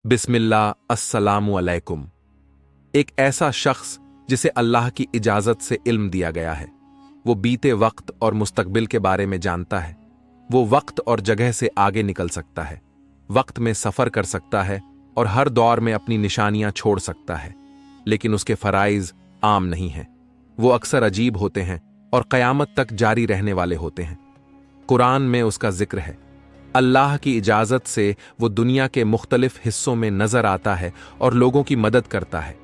बिस्मिल्लाह अस्सलामु अलैकुम। एक ऐसा शख्स जिसे अल्लाह की इजाजत से इल्म दिया गया है, वो बीते वक्त और मुस्तकबिल के बारे में जानता है। वो वक्त और जगह से आगे निकल सकता है, वक्त में सफर कर सकता है और हर दौर में अपनी निशानियां छोड़ सकता है, लेकिन उसके फराइज आम नहीं हैं। वो अक्सर अजीब होते हैं और क़यामत तक जारी रहने वाले होते हैं। कुरान में उसका जिक्र है। अल्लाह की इजाज़त से वो दुनिया के मुख्तलिफ हिस्सों में नजर आता है और लोगों की मदद करता है।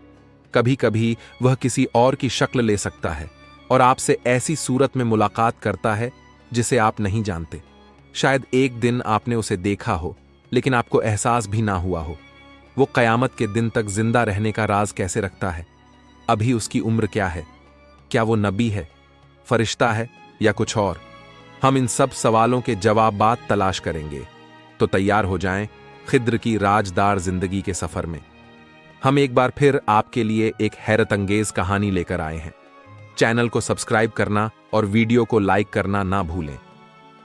कभी कभी वह किसी और की शक्ल ले सकता है और आपसे ऐसी सूरत में मुलाकात करता है जिसे आप नहीं जानते। शायद एक दिन आपने उसे देखा हो, लेकिन आपको एहसास भी ना हुआ हो। वो क़यामत के दिन तक जिंदा रहने का राज कैसे रखता है? अभी उसकी उम्र क्या है? क्या वो नबी है, फरिश्ता है या कुछ और? हम इन सब सवालों के जवाबात तलाश करेंगे। तो तैयार हो जाएं खिद्र की राजदार जिंदगी के सफर में। हम एक बार फिर आपके लिए एक हैरत अंगेज कहानी लेकर आए हैं। चैनल को सब्सक्राइब करना और वीडियो को लाइक करना ना भूलें।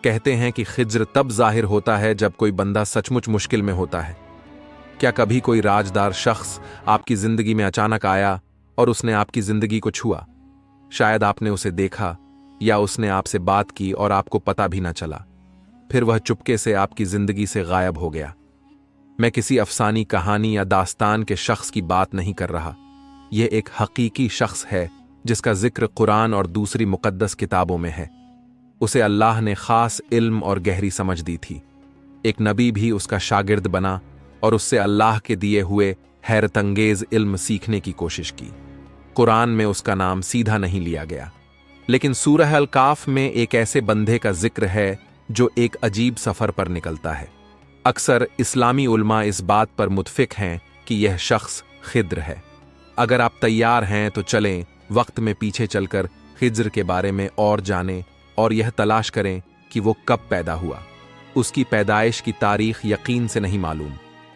कहते हैं कि खिज्र तब जाहिर होता है जब कोई बंदा सचमुच मुश्किल में होता है। क्या कभी कोई राजदार शख्स आपकी जिंदगी में अचानक आया और उसने आपकी जिंदगी को छुआ? शायद आपने उसे देखा या उसने आपसे बात की और आपको पता भी ना चला। फिर वह चुपके से आपकी जिंदगी से गायब हो गया। मैं किसी अफसानी कहानी या दास्तान के शख्स की बात नहीं कर रहा। यह एक हकीकी शख्स है जिसका जिक्र कुरान और दूसरी मुकद्दस किताबों में है। उसे अल्लाह ने खास इल्म और गहरी समझ दी थी। एक नबी भी उसका शागिर्द बना और उससे अल्लाह के दिए हुए हैरतंगेज इल्म सीखने की कोशिश की। कुरान में उसका नाम सीधा नहीं लिया गया, लेकिन सूरह अल काफ में एक ऐसे बंदे का जिक्र है जो एक अजीब सफर पर निकलता है। अक्सर इस्लामी उलमा इस बात पर मुत्फिक हैं कि यह शख्स खिद्र है। अगर आप तैयार हैं तो चलें वक्त में पीछे चलकर खिज्र के बारे में और जानें और यह तलाश करें कि वो कब पैदा हुआ। उसकी पैदाइश की तारीख यकीन से नहीं मालूम,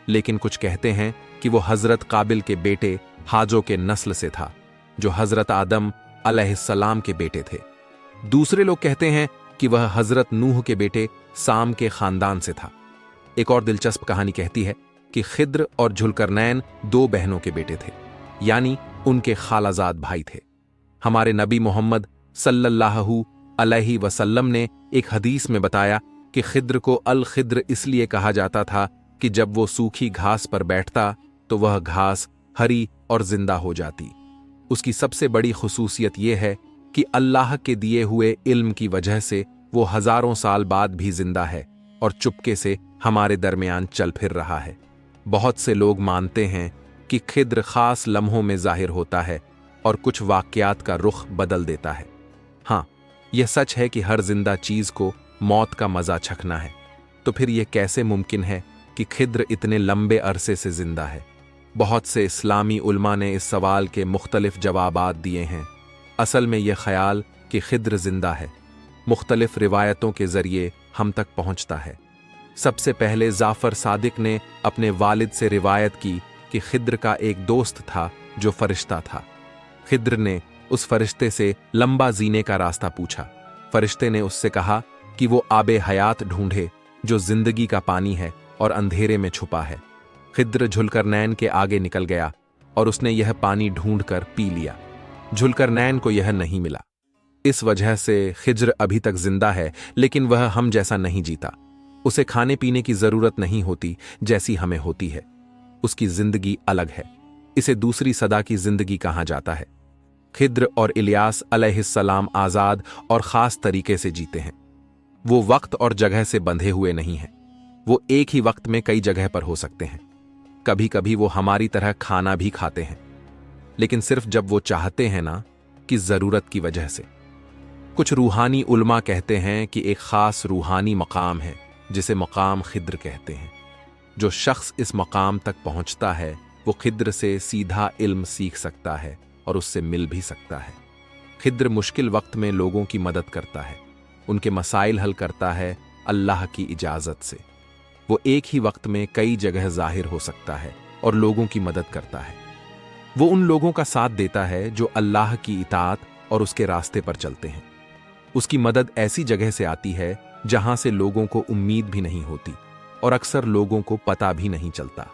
लेकिन कुछ कहते हैं कि वो हजरत काबिल के बेटे हाजो के नस्ल से था, जो हजरत आदम अलैहिस्सलाम के बेटे थे। दूसरे लोग कहते हैं कि वह हजरत नूह के बेटे साम के खानदान से था। एक और दिलचस्प कहानी कहती है कि खिद्र और जुल्करनैन दो बहनों के बेटे थे, यानी उनके खालाजाद भाई थे। हमारे नबी मोहम्मद सल्लल्लाहु अलैहि वसल्लम ने एक हदीस में बताया कि खिद्र को अल खिद्र इसलिए कहा जाता था कि जब वो सूखी घास पर बैठता तो वह घास हरी और जिंदा हो जाती। उसकी सबसे बड़ी खुसूसियत यह है कि अल्लाह के दिए हुए इल्म की वजह से वो हजारों साल बाद भी जिंदा है और चुपके से हमारे दरमियान चल फिर रहा है। बहुत से लोग मानते हैं कि खिद्र खास लम्हों में जाहिर होता है और कुछ वाकयात का रुख बदल देता है। हाँ, यह सच है कि हर जिंदा चीज को मौत का मजा चखना है। तो फिर यह कैसे मुमकिन है कि खिद्र इतने लंबे अरसे से जिंदा है? बहुत से इस्लामी उलमा ने इस सवाल के मुख्तलिफ जवाबात दिए हैं। असल में यह ख्याल कि खिद्र जिंदा है मुख्तलिफ रिवायतों के जरिए हम तक पहुंचता है। सबसे पहले जाफर सादिक ने अपने वालिद से रिवायत की कि खिद्र का एक दोस्त था जो फरिश्ता था। खिद्र ने उस फरिश्ते से लंबा जीने का रास्ता पूछा। फरिश्ते ने उससे कहा कि वो आबे हयात ढूंढे जो जिंदगी का पानी है और अंधेरे में छुपा है। खिद्र जुल्करनैन के आगे निकल गया और उसने यह पानी ढूंढकर पी लिया। जुल्करनैन को यह नहीं मिला। इस वजह से खिज्र अभी तक जिंदा है, लेकिन वह हम जैसा नहीं जीता। उसे खाने पीने की जरूरत नहीं होती जैसी हमें होती है। उसकी जिंदगी अलग है। इसे दूसरी सदा की जिंदगी कहा जाता है। खिद्र और इलियास अलैहिस्सलाम आजाद और खास तरीके से जीते हैं। वो वक्त और जगह से बंधे हुए नहीं हैं। वो एक ही वक्त में कई जगह पर हो सकते हैं। कभी कभी वो हमारी तरह खाना भी खाते हैं, लेकिन सिर्फ जब वो चाहते हैं ना, कि जरूरत की वजह से। कुछ रूहानी उलमा कहते हैं कि एक खास रूहानी मकाम है जिसे मकाम खिद्र कहते हैं। जो शख्स इस मकाम तक पहुंचता है वो खिद्र से सीधा इल्म सीख सकता है और उससे मिल भी सकता है। खिद्र मुश्किल वक्त में लोगों की मदद करता है, उनके मसाइल हल करता है अल्लाह की इजाजत से। वो एक ही वक्त में कई जगह जाहिर हो सकता है और लोगों की मदद करता है। वो उन लोगों का साथ देता है जो अल्लाह की इताअत और उसके रास्ते पर चलते हैं। उसकी मदद ऐसी जगह से आती है जहां से लोगों को उम्मीद भी नहीं होती और अक्सर लोगों को पता भी नहीं चलता।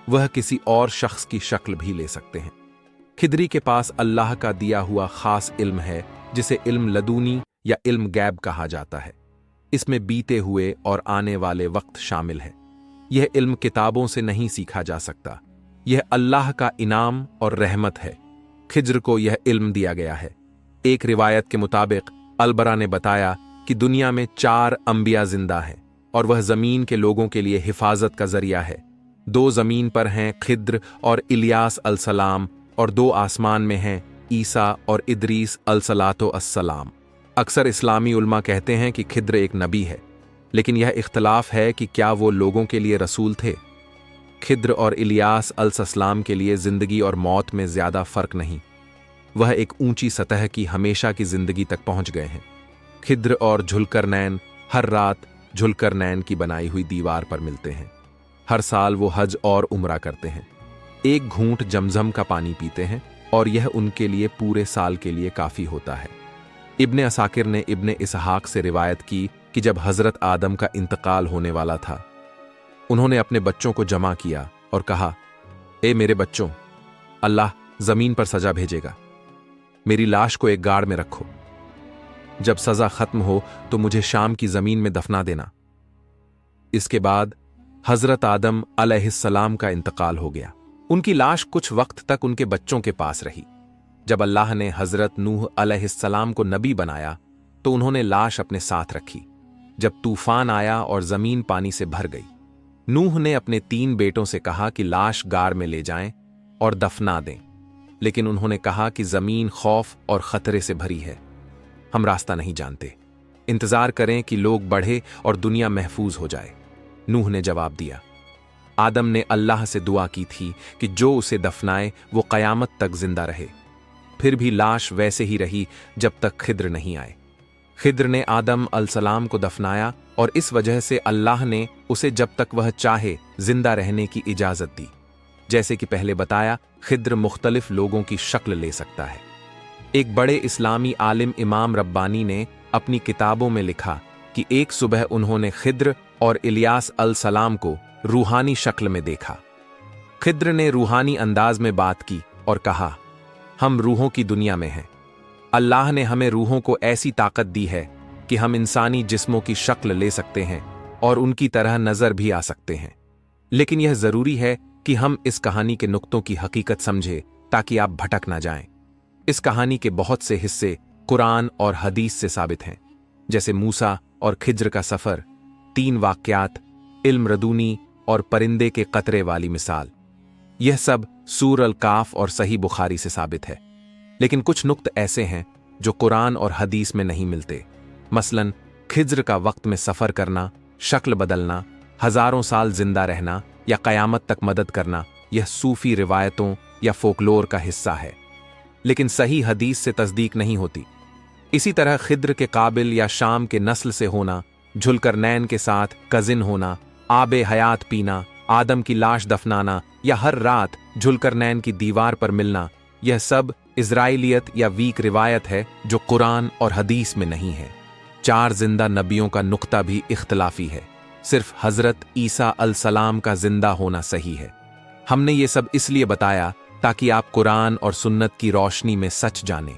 वह किसी और शख्स की शक्ल भी ले सकते हैं। खिदरी के पास अल्लाह का दिया हुआ खास इल्म है जिसे इल्म लदूनी या इल्म गैब कहा जाता है। इसमें बीते हुए और आने वाले वक्त शामिल है। यह इल्म किताबों से नहीं सीखा जा सकता। यह अल्लाह का इनाम और रहमत है। खिज्र को यह इल्म दिया गया है। एक रिवायत के मुताबिक अलबरा ने बताया कि दुनिया में 4 अंबिया जिंदा हैं और वह जमीन के लोगों के लिए हिफाजत का जरिया है। 2 जमीन पर हैं, खिद्र और इलियास अलसलाम, और 2 आसमान में हैं, ईसा और इदरीस अलसलातो अस्सलाम। अक्सर इस्लामी उल्मा कहते हैं कि खिद्र एक नबी है, लेकिन यह इख्तलाफ है कि क्या वो लोगों के लिए रसूल थे। खिद्र और इलियास अलसलाम के लिए जिंदगी और मौत में ज्यादा फर्क नहीं। वह एक ऊंची सतह की हमेशा की जिंदगी तक पहुंच गए हैं। खिद्र और झुलकरनैन हर रात झुलकरनैन की बनाई हुई दीवार पर मिलते हैं। हर साल वो हज और उम्रा करते हैं। एक घूंट जमजम का पानी पीते हैं और यह उनके लिए पूरे साल के लिए काफी होता है। इब्ने असाकिर ने इब्ने इसहाक से रिवायत की कि जब हजरत आदम का इंतकाल होने वाला था, उन्होंने अपने बच्चों को जमा किया और कहा, ए मेरे बच्चों, अल्लाह जमीन पर सजा भेजेगा। मेरी लाश को एक गाड़ में रखो। जब सजा खत्म हो तो मुझे शाम की जमीन में दफना देना। इसके बाद हजरत आदम अलैहिस्सलाम का इंतकाल हो गया। उनकी लाश कुछ वक्त तक उनके बच्चों के पास रही। जब अल्लाह ने हजरत नूह अलैहिस्सलाम को नबी बनाया तो उन्होंने लाश अपने साथ रखी। जब तूफान आया और जमीन पानी से भर गई, नूह ने अपने 3 बेटों से कहा कि लाश गार में ले जाएं और दफना दें, लेकिन उन्होंने कहा कि जमीन खौफ और खतरे से भरी है, हम रास्ता नहीं जानते, इंतजार करें कि लोग बढ़े और दुनिया महफूज हो जाए। नूह ने जवाब दिया। आदम ने अल्लाह से दुआ की थी कि जो उसे दफनाए वो कयामत तक जिंदा रहे। फिर भी लाश वैसे ही रही जब तक खिद्र नहीं आए। खिद्र ने आदम अलसलाम को दफनाया और इस वजह से अल्लाह ने उसे जब तक वह चाहे जिंदा रहने की इजाजत दी। जैसे कि पहले बताया, खिद्र मुख्तलिफ लोगों की शक्ल ले सकता है। एक बड़े इस्लामी आलिम इमाम रब्बानी ने अपनी किताबों में लिखा कि एक सुबह उन्होंने खिद्र और इलियास अलसलाम को रूहानी शक्ल में देखा। खिद्र ने रूहानी अंदाज में बात की और कहा, हम रूहों की दुनिया में हैं। अल्लाह ने हमें रूहों को ऐसी ताकत दी है कि हम इंसानी जिस्मों की शक्ल ले सकते हैं और उनकी तरह नजर भी आ सकते हैं। लेकिन यह जरूरी है कि हम इस कहानी के नुक्तों की हकीकत समझें ताकि आप भटक ना जाएं। इस कहानी के बहुत से हिस्से कुरान और हदीस से साबित हैं, जैसे मूसा और खिज्र का सफर, 3 वाक़यात, इल्म रदूनी और परिंदे के कतरे वाली मिसाल। यह सब सूर अल काफ और सही बुखारी से साबित है। लेकिन कुछ नुक्त ऐसे हैं जो कुरान और हदीस में नहीं मिलते। मसलन खिज्र का वक्त में सफर करना, शक्ल बदलना, हजारों साल जिंदा रहना या कयामत तक मदद करना, यह सूफी रिवायतों या फोकलोर का हिस्सा है, लेकिन सही हदीस से तस्दीक नहीं होती। इसी तरह खिद्र के काबिल या शाम के नस्ल से होना, झुलकरनैन के साथ कजिन होना, आबे हयात पीना, आदम की लाश दफनाना या हर रात झुलकरनैन की दीवार पर मिलना, यह सब इजराइलियत या वीक रिवायत है जो कुरान और हदीस में नहीं है। 4 जिंदा नबियों का नुक्ता भी इख्तलाफी है। सिर्फ हजरत ईसा अलसलाम का जिंदा होना सही है। हमने ये सब इसलिए बताया ताकि आप कुरान और सुन्नत की रोशनी में सच जानें।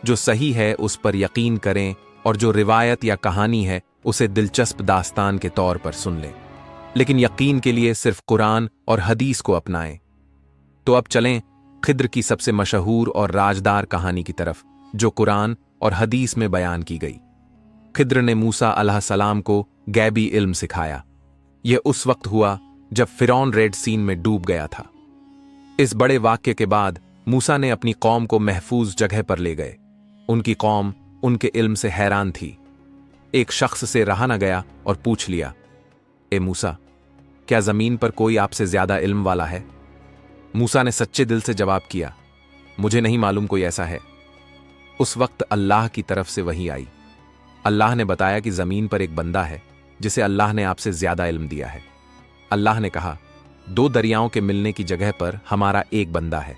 जो सही है उस पर यकीन करें और जो रिवायत या कहानी है उसे दिलचस्प दास्तान के तौर पर सुन लें, लेकिन यकीन के लिए सिर्फ कुरान और हदीस को अपनाएं। तो अब चलें खिद्र की सबसे मशहूर और राजदार कहानी की तरफ, जो कुरान और हदीस में बयान की गई। खिद्र ने मूसा अलैहिस्सलाम को गैबी इल्म सिखाया। यह उस वक्त हुआ जब फिरौन रेड सीन में डूब गया था। इस बड़े वाक्य के बाद मूसा ने अपनी कौम को महफूज जगह पर ले गए। उनकी कौम उनके इल्म से हैरान थी। एक शख्स से रहा न गया और पूछ लिया, ए मूसा, क्या जमीन पर कोई आपसे ज्यादा इल्म वाला है? मूसा ने सच्चे दिल से जवाब किया, मुझे नहीं मालूम कोई ऐसा है। उस वक्त अल्लाह की तरफ से वही आई। अल्लाह ने बताया कि जमीन पर एक बंदा है जिसे अल्लाह ने आपसे ज्यादा इल्म दिया है। अल्लाह ने कहा, 2 दरियाओं के मिलने की जगह पर हमारा एक बंदा है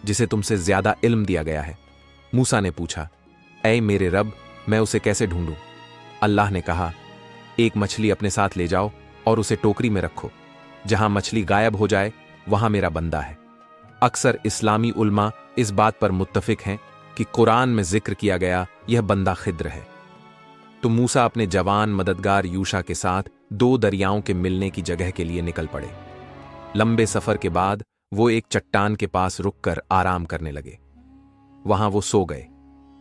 जिसे तुमसे ज्यादा इल्म दिया गया है। मूसा ने पूछा, ऐ मेरे रब, मैं उसे कैसे ढूंढूं? अल्लाह ने कहा, एक मछली अपने साथ ले जाओ और उसे टोकरी में रखो। जहां मछली गायब हो जाए वहां मेरा बंदा है। अक्सर इस्लामी उल्मा इस बात पर मुत्तफिक हैं कि कुरान में जिक्र किया गया यह बंदा खिद्र है। तो मूसा अपने जवान मददगार यूशा के साथ 2 दरियाओं के मिलने की जगह के लिए निकल पड़े। लंबे सफर के बाद वो एक चट्टान के पास रुककर आराम करने लगे। वहां वो सो गए।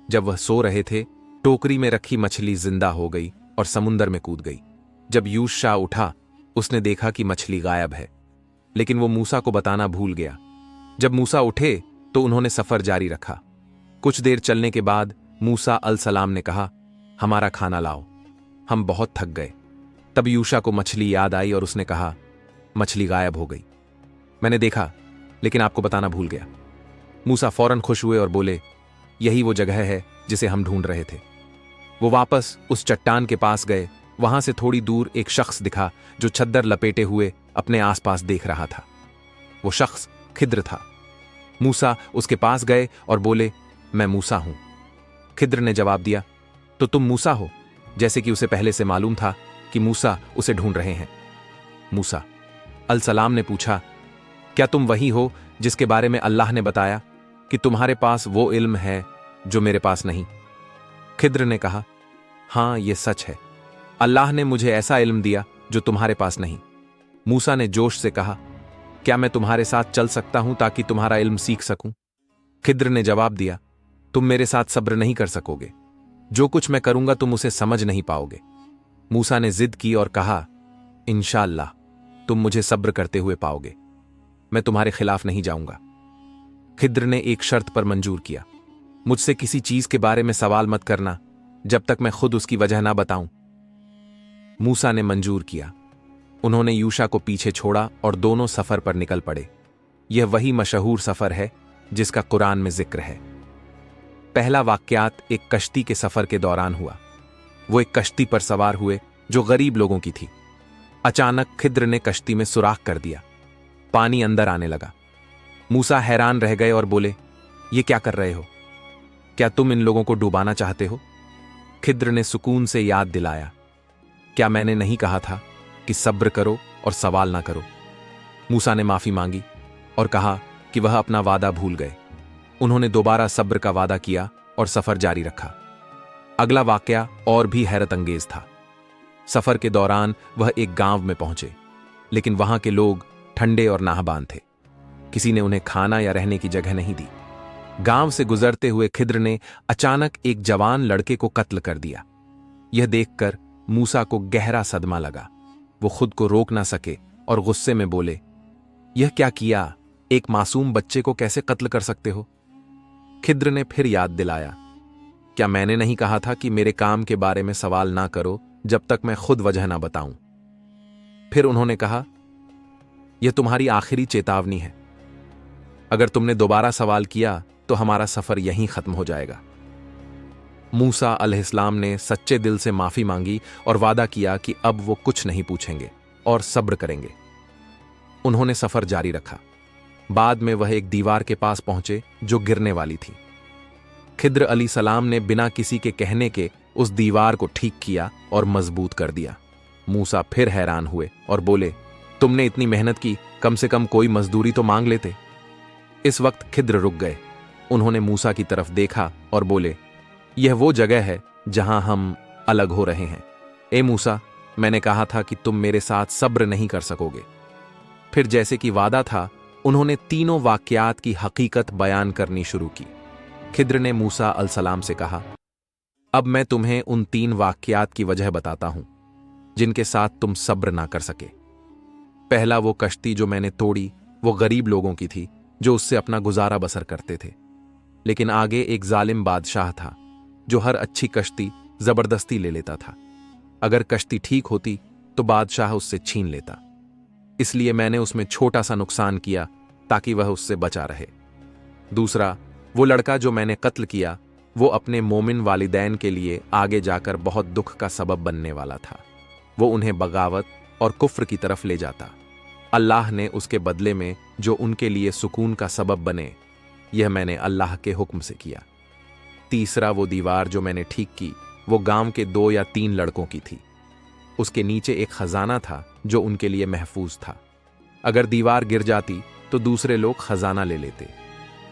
जब वह सो रहे थे, टोकरी में रखी मछली जिंदा हो गई और समुंदर में कूद गई। जब यूशा उठा, उसने देखा कि मछली गायब है, लेकिन वो मूसा को बताना भूल गया। जब मूसा उठे तो उन्होंने सफर जारी रखा। कुछ देर चलने के बाद मूसा अलसलाम ने कहा, हमारा खाना लाओ, हम बहुत थक गए। तब यूशा को मछली याद आई और उसने कहा, मछली गायब हो गई, मैंने देखा लेकिन आपको बताना भूल गया। मूसा फौरन खुश हुए और बोले, यही वो जगह है जिसे हम ढूंढ रहे थे। वो वापस उस चट्टान के पास गए। वहां से थोड़ी दूर एक शख्स दिखा जो चद्दर लपेटे हुए अपने आसपास देख रहा था। वो शख्स खिद्र था। मूसा उसके पास गए और बोले, मैं मूसा हूं। खिद्र ने जवाब दिया, तो तुम मूसा हो, जैसे कि उसे पहले से मालूम था कि मूसा उसे ढूंढ रहे हैं। मूसा अलसलाम ने पूछा, क्या तुम वही हो जिसके बारे में अल्लाह ने बताया कि तुम्हारे पास वो इल्म है जो मेरे पास नहीं? खिद्र ने कहा, हां, यह सच है। अल्लाह ने मुझे ऐसा इल्म दिया जो तुम्हारे पास नहीं। मूसा ने जोश से कहा, क्या मैं तुम्हारे साथ चल सकता हूं ताकि तुम्हारा इल्म सीख सकूं? खिद्र ने जवाब दिया, तुम मेरे साथ सब्र नहीं कर सकोगे। जो कुछ मैं करूंगा तुम उसे समझ नहीं पाओगे। मूसा ने जिद की और कहा, इंशाअल्लाह तुम मुझे सब्र करते हुए पाओगे, मैं तुम्हारे खिलाफ नहीं जाऊंगा। खिद्र ने एक शर्त पर मंजूर किया, मुझसे किसी चीज के बारे में सवाल मत करना जब तक मैं खुद उसकी वजह ना बताऊं। मूसा ने मंजूर किया। उन्होंने यूशा को पीछे छोड़ा और दोनों सफर पर निकल पड़े। यह वही मशहूर सफर है जिसका कुरान में जिक्र है। पहला वाकयात एक कश्ती के सफर के दौरान हुआ। वो एक कश्ती पर सवार हुए जो गरीब लोगों की थी। अचानक खिद्र ने कश्ती में सुराख कर दिया। पानी अंदर आने लगा। मूसा हैरान रह गए और बोले, ये क्या कर रहे हो? क्या तुम इन लोगों को डुबाना चाहते हो? खिद्र ने सुकून से याद दिलाया, क्या मैंने नहीं कहा था कि सब्र करो और सवाल ना करो? मूसा ने माफी मांगी और कहा कि वह अपना वादा भूल गए। उन्होंने दोबारा सब्र का वादा किया और सफर जारी रखा। अगला वाकया और भी हैरत अंगेज था। सफर के दौरान वह एक गांव में पहुंचे, लेकिन वहां के लोग ठंडे और नाहबान थे। किसी ने उन्हें खाना या रहने की जगह नहीं दी। गांव से गुजरते हुए खिद्र ने अचानक एक जवान लड़के को कत्ल कर दिया। यह देखकर मूसा को गहरा सदमा लगा। वो खुद को रोक ना सके और गुस्से में बोले, यह क्या किया? एक मासूम बच्चे को कैसे कत्ल कर सकते हो? खिद्र ने फिर याद दिलाया, क्या मैंने नहीं कहा था कि मेरे काम के बारे में सवाल ना करो जब तक मैं खुद वजह ना बताऊं? फिर उन्होंने कहा, यह तुम्हारी आखिरी चेतावनी है। अगर तुमने दोबारा सवाल किया तो हमारा सफर यहीं खत्म हो जाएगा। मूसा अलैहिस्सलाम ने सच्चे दिल से माफी मांगी और वादा किया कि अब वो कुछ नहीं पूछेंगे और सब्र करेंगे। उन्होंने सफर जारी रखा। बाद में वह एक दीवार के पास पहुंचे जो गिरने वाली थी। खिद्र अलैहिस्सलाम ने बिना किसी के कहने के उस दीवार को ठीक किया और मजबूत कर दिया। मूसा फिर हैरान हुए और बोले, तुमने इतनी मेहनत की, कम से कम कोई मजदूरी तो मांग लेते। इस वक्त खिद्र रुक गए। उन्होंने मूसा की तरफ देखा और बोले, यह वो जगह है जहां हम अलग हो रहे हैं। ए मूसा, मैंने कहा था कि तुम मेरे साथ सब्र नहीं कर सकोगे। फिर जैसे कि वादा था, उन्होंने तीनों वाकयात की हकीकत बयान करनी शुरू की। खिद्र ने मूसा अलैहिस्सलाम से कहा, अब मैं तुम्हें उन 3 वाकयात की वजह बताता हूं जिनके साथ तुम सब्र ना कर सके। पहला, वो कश्ती जो मैंने तोड़ी वो गरीब लोगों की थी जो उससे अपना गुजारा बसर करते थे। लेकिन आगे एक जालिम बादशाह था जो हर अच्छी कश्ती जबरदस्ती ले लेता था। अगर कश्ती ठीक होती तो बादशाह उससे छीन लेता। इसलिए मैंने उसमें छोटा सा नुकसान किया ताकि वह उससे बचा रहे। दूसरा, वो लड़का जो मैंने कत्ल किया वो अपने मोमिन वालिदैन के लिए आगे जाकर बहुत दुख का सबब बनने वाला था। वो उन्हें बगावत और कुफ्र की तरफ ले जाता। अल्लाह ने उसके बदले में जो उनके लिए सुकून का सबब बने, यह मैंने अल्लाह के हुक्म से किया। तीसरा, वो दीवार जो मैंने ठीक की वो गांव के 2 या 3 लड़कों की थी। उसके नीचे एक खजाना था जो उनके लिए महफूज था। अगर दीवार गिर जाती तो दूसरे लोग खजाना ले लेते।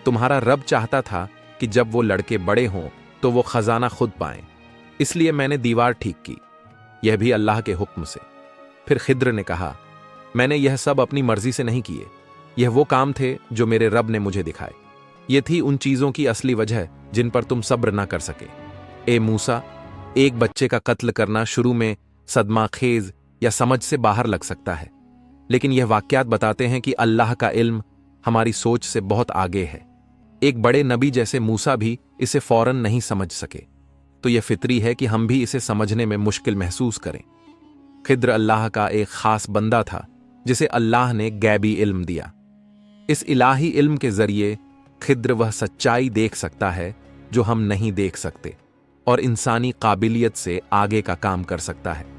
तुम्हारा रब चाहता था कि जब वो लड़के बड़े हों तो वो खजाना खुद पाएं, इसलिए मैंने दीवार ठीक की, यह भी अल्लाह के हुक्म से। फिर खिद्र ने कहा, मैंने यह सब अपनी मर्जी से नहीं किए, यह वो काम थे जो मेरे रब ने मुझे दिखाए। ये थी उन चीजों की असली वजह जिन पर तुम सब्र ना कर सके। ए मूसा, एक बच्चे का कत्ल करना शुरू में सदमा खेज या समझ से बाहर लग सकता है, लेकिन यह वाकयात बताते हैं कि अल्लाह का इल्म हमारी सोच से बहुत आगे है। एक बड़े नबी जैसे मूसा भी इसे फौरन नहीं समझ सके, तो यह फितरी है कि हम भी इसे समझने में मुश्किल महसूस करें। खिद्र अल्लाह का एक खास बंदा था जिसे अल्लाह ने गैबी इल्म दिया। इस इलाही इल्म के जरिए खिद्र वह सच्चाई देख सकता है जो हम नहीं देख सकते, और इंसानी काबिलियत से आगे का काम कर सकता है।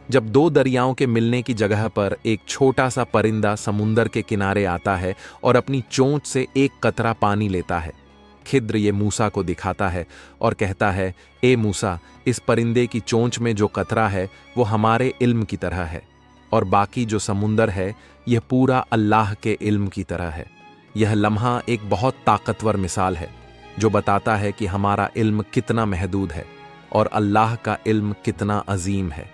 जब दो दरियाओं के मिलने की जगह पर एक छोटा सा परिंदा समुंदर के किनारे आता है और अपनी चोंच से एक कतरा पानी लेता है, खिद्र ये मूसा को दिखाता है और कहता है, ए मूसा, इस परिंदे की चोंच में जो कतरा है वो हमारे इल्म की तरह है, और बाकी जो समुंदर है यह पूरा अल्लाह के इल्म की तरह है। यह लम्हा एक बहुत ताकतवर मिसाल है जो बताता है कि हमारा इल्म कितना महदूद है और अल्लाह का इल्म कितना अजीम है।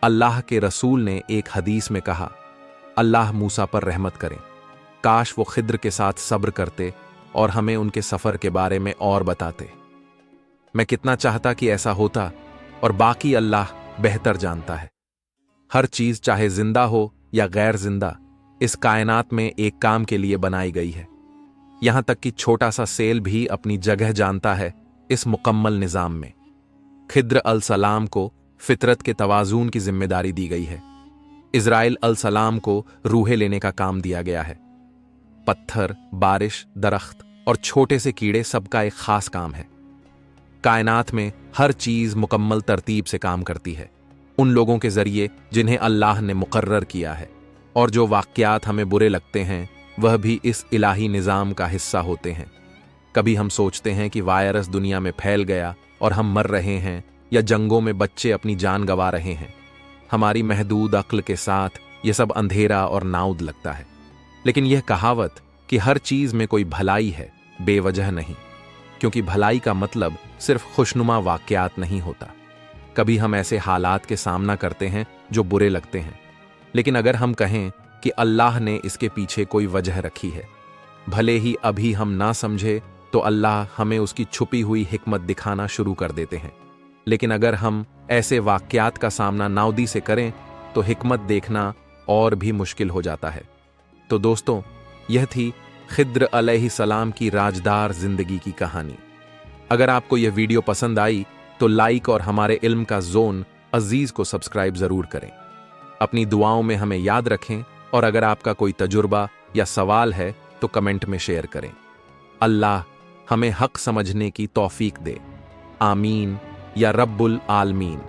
अल्लाह के रसूल ने एक हदीस में कहा, अल्लाह मूसा पर रहमत करें, काश वो खिद्र के साथ सब्र करते और हमें उनके सफ़र के बारे में और बताते। मैं कितना चाहता कि ऐसा होता, और बाकी अल्लाह बेहतर जानता है। हर चीज़ चाहे जिंदा हो या गैर जिंदा इस कायनात में एक काम के लिए बनाई गई है। यहां तक कि छोटा सा सेल भी अपनी जगह जानता है इस मुकम्मल निज़ाम में। खिद्र अलसलाम को फितरत के तवाज़ुन की जिम्मेदारी दी गई है। इज़राइल अलसलाम को रूहें लेने का काम दिया गया है। पत्थर, बारिश, दरख्त और छोटे से कीड़े सबका एक खास काम है। कायनात में हर चीज़ मुकम्मल तरतीब से काम करती है उन लोगों के जरिए जिन्हें अल्लाह ने मुकर्रर किया है, और जो वाक़यात हमें बुरे लगते हैं वह भी इस इलाही निज़ाम का हिस्सा होते हैं। कभी हम सोचते हैं कि वायरस दुनिया में फैल गया और हम मर रहे हैं, या जंगों में बच्चे अपनी जान गंवा रहे हैं। हमारी महदूद अक्ल के साथ यह सब अंधेरा और नाउद लगता है, लेकिन यह कहावत कि हर चीज़ में कोई भलाई है बेवजह नहीं, क्योंकि भलाई का मतलब सिर्फ खुशनुमा वाक़यात नहीं होता। कभी हम ऐसे हालात के सामना करते हैं जो बुरे लगते हैं, लेकिन अगर हम कहें कि अल्लाह ने इसके पीछे कोई वजह रखी है, भले ही अभी हम ना समझे, तो अल्लाह हमें उसकी छुपी हुई हिकमत दिखाना शुरू कर देते हैं। लेकिन अगर हम ऐसे वाक़यात का सामना नाउदी से करें तो हिकमत देखना और भी मुश्किल हो जाता है। तो दोस्तों, यह थी खिद्र अलैहिस्सलाम की राजदार जिंदगी की कहानी। अगर आपको यह वीडियो पसंद आई तो लाइक और हमारे इल्म का जोन अजीज़ को सब्सक्राइब ज़रूर करें। अपनी दुआओं में हमें याद रखें, और अगर आपका कोई तजुर्बा या सवाल है तो कमेंट में शेयर करें। अल्लाह हमें हक समझने की तौफीक दे। आमीन या रब्बुल आलमीन।